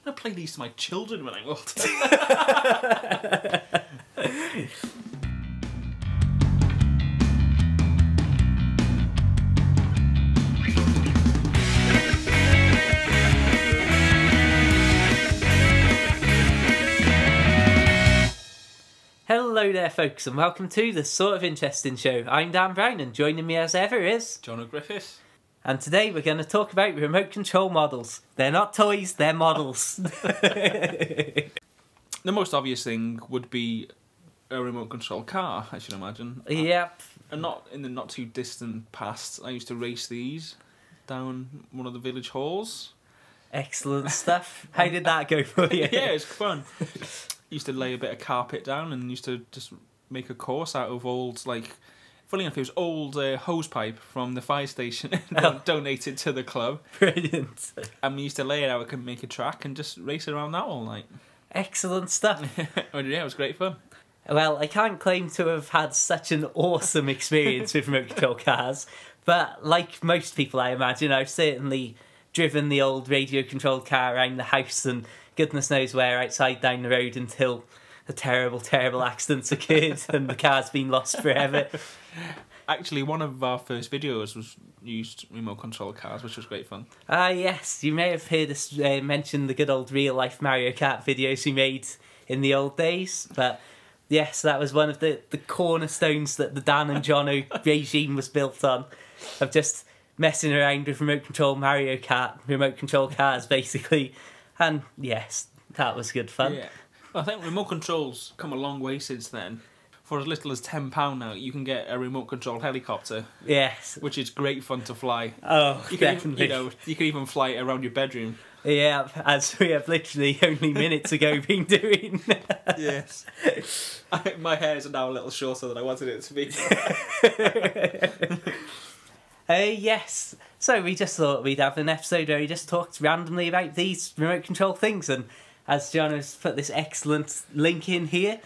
going to play these to my children when I'm old. Hello there folks and welcome to the Sort of Interesting Show. I'm Dan Brown and joining me as ever is... John O'Griffith. And today we're going to talk about remote control models. They're not toys, they're models. The most obvious thing would be a remote control car, I should imagine. Yep. And not in the not too distant past, I used to race these down one of the village halls. Excellent stuff. How did that go for you? Yeah, it was fun. Used to lay a bit of carpet down and used to just make a course out of old, like, funny enough, it was old hose pipe from the fire station donated to the club. Brilliant. And we used to lay it out and make a track and just race around that all night. Excellent stuff. Yeah, it was great fun. Well, I can't claim to have had such an awesome experience with remote control cars, but like most people I imagine, I've certainly driven the old radio controlled car around the house and goodness knows where outside down the road until a terrible, terrible accident's occurred and the car's been lost forever. Actually, one of our first videos was used remote control cars, which was great fun. Yes, you may have heard us mention the good old real-life Mario Kart videos we made in the old days, but yes, that was one of the cornerstones that the Dan and Jono regime was built on, of just messing around with remote control Mario Kart, remote control cars, basically. And yes, that was good fun. Yeah. Well, I think remote controls come a long way since then. For as little as £10 now, you can get a remote control helicopter. Yes. Which is great fun to fly. Oh, you definitely. Can even, you can even fly it around your bedroom. Yeah, as we have literally only minutes ago been doing. Yes. My hairs are now a little shorter than I wanted it to be. Yes. So we just thought we'd have an episode where we just talked randomly about these remote control things, and as John has put this excellent link in here,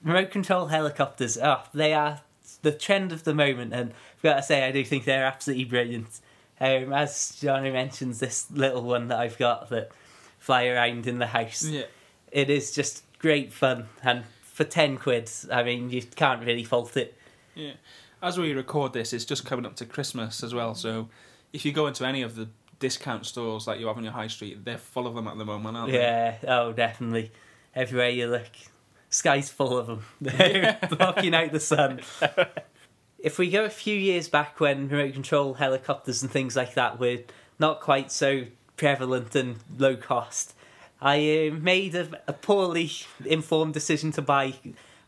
remote control helicopters, they are the trend of the moment, and I've got to say I do think they're absolutely brilliant. As John mentions, this little one that I've got that fly around in the house, yeah. It is just great fun, and for 10 quid, I mean, you can't really fault it. Yeah. As we record this, it's just coming up to Christmas as well, so if you go into any of the discount stores like you have on your high street, they're full of them at the moment, aren't they? Yeah, oh, definitely. Everywhere you look, sky's full of them. They're blocking out the sun. If we go a few years back when remote control helicopters and things like that were not quite so prevalent and low cost, I made a poorly informed decision to buy,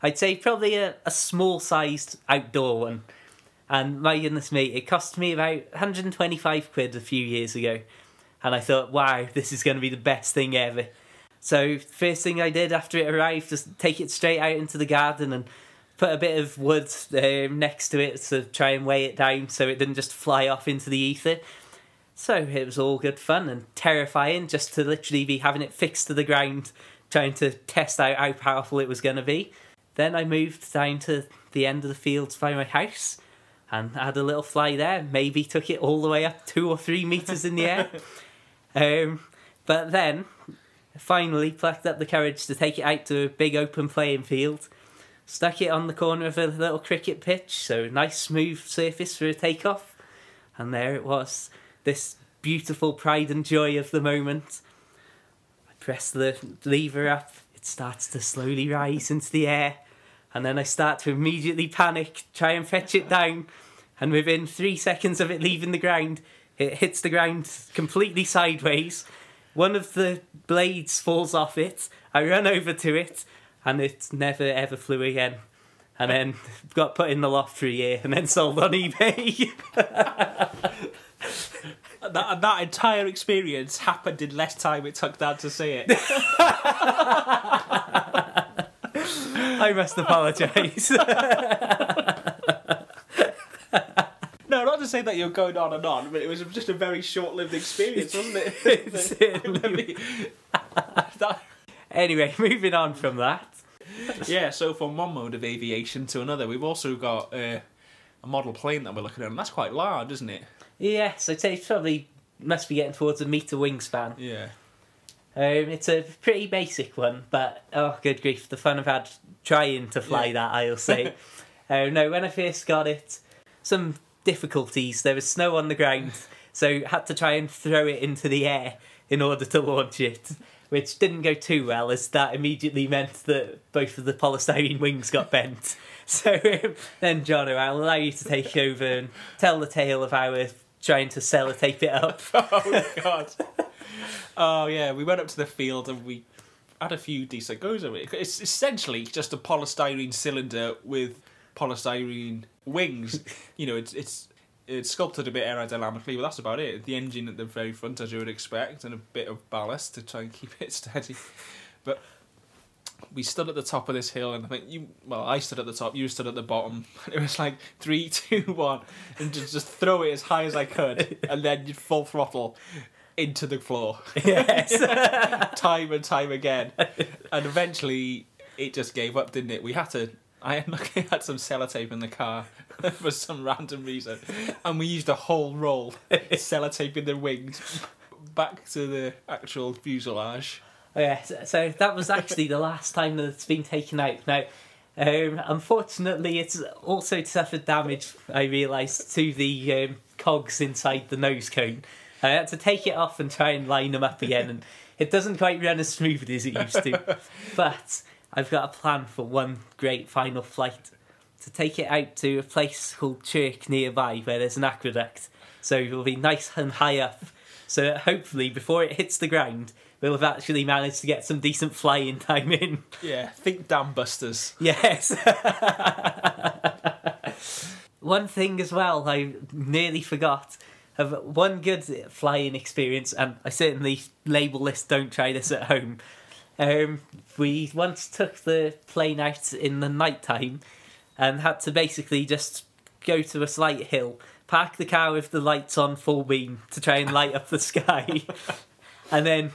I'd say probably a small-sized outdoor one. And my goodness me, it cost me about 125 quid a few years ago. And I thought, wow, this is going to be the best thing ever. So first thing I did after it arrived, just take it straight out into the garden and put a bit of wood next to it to try and weigh it down so it didn't just fly off into the ether. So it was all good fun and terrifying just to literally be having it fixed to the ground, trying to test out how powerful it was going to be. Then I moved down to the end of the fields by my house and had a little fly there. Maybe took it all the way up 2 or 3 metres in the air. But then finally plucked up the courage to take it out to a big open playing field. Stuck it on the corner of a little cricket pitch, so a nice smooth surface for a takeoff. And there it was, this beautiful pride and joy of the moment. I press the lever up, it starts to slowly rise into the air. And then I start to immediately panic, try and fetch it down. And within 3 seconds of it leaving the ground, it hits the ground completely sideways. One of the blades falls off it. I run over to it, and it never ever flew again. And then got put in the loft for a year, and then sold on eBay. That entire experience happened in less time it took Dad to say it. I must apologise. No, not to say that you're going on and on, but it was just a very short-lived experience, wasn't it? Anyway, moving on from that. Yeah, so from one mode of aviation to another, we've also got a model plane that we're looking at, and that's quite large, isn't it? Yes, I'd say it's probably must be getting towards a metre wingspan. Yeah. It's a pretty basic one, but oh, good grief, the fun I've had trying to fly that, I'll say. No, when I first got it, some difficulties. There was snow on the ground, so had to try and throw it into the air in order to launch it, which didn't go too well, as that immediately meant that both of the polystyrene wings got bent. So then, Jono, I'll allow you to take over and tell the tale of our trying to sellotape it up. Oh, God. Oh, yeah, we went up to the field and we had a few decent goes of it. It's essentially just a polystyrene cylinder with polystyrene wings. You know, it's sculpted a bit aerodynamically, but that's about it. The engine at the very front, as you would expect, and a bit of ballast to try and keep it steady. But we stood at the top of this hill, and I think I stood at the top, you stood at the bottom. It was like 3, 2, 1, and just throw it as high as I could, and then you'd full throttle into the floor. Yes. Time and time again. And eventually it just gave up, didn't it? I had some sellotape in the car for some random reason, and we used a whole roll sellotaping the wings back to the actual fuselage. Oh, yeah, so that was actually the last time that it's been taken out. Now, unfortunately, it's also suffered damage, I realised, to the cogs inside the nose cone. I had to take it off and try and line them up again, and it doesn't quite run as smoothly as it used to. But I've got a plan for one great final flight, to take it out to a place called Chirk nearby where there's an aqueduct. So it'll be nice and high up, so that hopefully before it hits the ground we'll have actually managed to get some decent flying time in. Yeah, think dam busters. Yes. One thing as well I nearly forgot. Of one good flying experience, and I certainly label this "Don't try this at home." We once took the plane out in the night time and had to basically just go to a slight hill, park the car with the lights on full beam to try and light up the sky, and then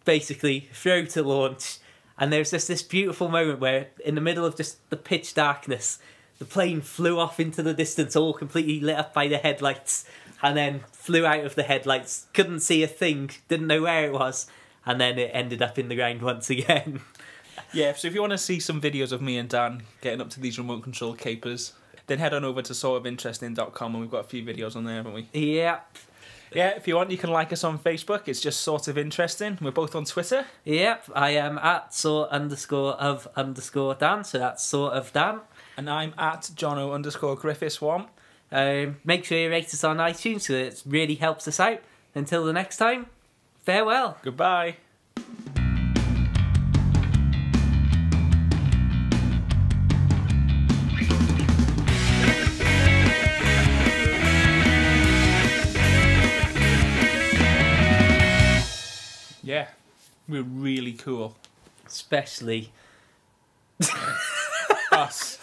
basically throw to launch. And there's just this beautiful moment where, in the middle of just the pitch darkness, the plane flew off into the distance, all completely lit up by the headlights, and then flew out of the headlights, couldn't see a thing, didn't know where it was, and then it ended up in the ground once again. Yeah, so if you want to see some videos of me and Dan getting up to these remote control capers, then head on over to sortofinteresting.com, and we've got a few videos on there, haven't we? Yep. Yeah, if you want, you can like us on Facebook. It's just Sort of Interesting. We're both on Twitter. Yep, I am at sort_of_Dan, so that's sort of Dan. And I'm at Jono_Griffiths1. Make sure you rate us on iTunes, so it really helps us out. Until the next time, farewell. Goodbye. Yeah, we're really cool. Especially us.